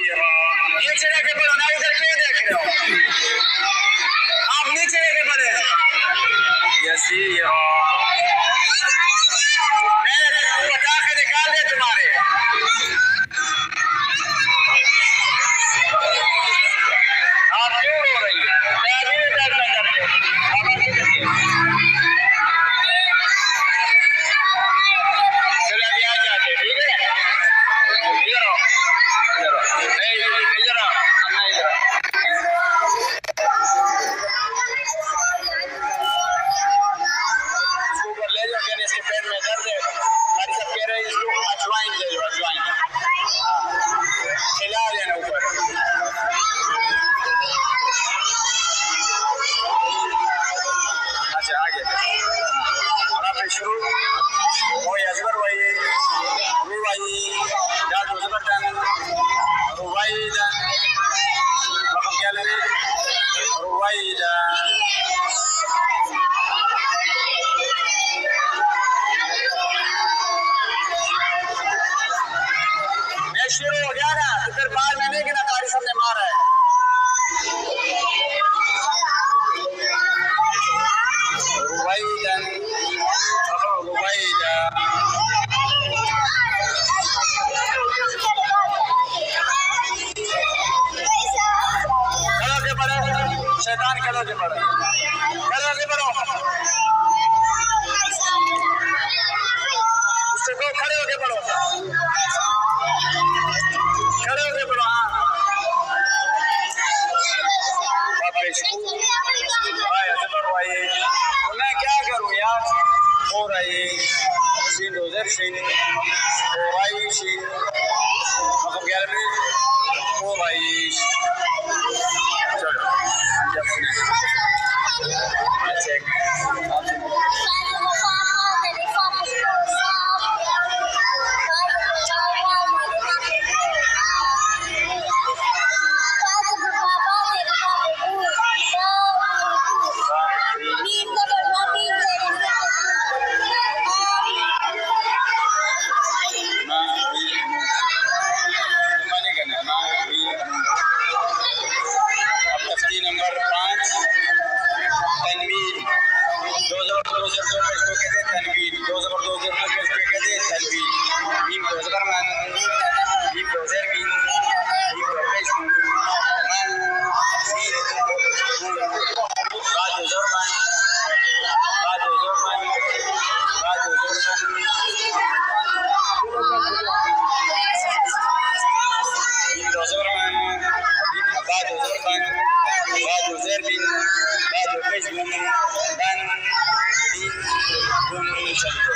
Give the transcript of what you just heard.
नीचे लेके बढ़ो ना, इधर क्यों देख रहे हो? आप नीचे लेके बढ़े। यसीरा मेरे पटाखे निकाल दे तुम्हारे। आप क्यों रो रही है? चलो अभी आ जाते, ठीक है? इधर आओ, इधर आओ, इधर आओ, अन्ना इधर आओ। इसको ऊपर ले जाओ, कहने इसके पेट में दर्द है। गाड़ी सब कह रहे हैं इसको अजवाइन ले लो, अजवाइन खिला देना ऊपर। अच्छा आगे और आप शुरू वो अजबर भाई रुवाई दाद अजबर दन रुवाई दन रकम क्या ले रुवाई दन। मैं शुरू हो गया ना तो फिर बाद में नहीं गिना, कारी सबने मारा है। रुवाईदन रुवाईदा खड़ो के बढ़ो, शैतान खड़ो के बढ़ो, खड़ो के बढ़ो, उससे को खड़े होके बढ़ो, खड़े होके बढ़ो। हाँ मैं क्या करूं यार, हो रहा है सीन रोजर सीन हो भाई सीन मतलब 11 मिनट हो भाई। चलो चेक नंबर 5 तनवीर 2002 इसको कहते हैं तनवीर 2002 इसको कहते हैं तनवीर मीम को ज़बर मान मीम को ज़र मीम मीम को पेश मान मीम बाजू ज़रमान बाजू ज़रमान बाजू ज़रमान मीम को ज़रमान बाजू ज़रमान बाजू ज़रबिन बाजू पेशमन बन दिन दुम चलते।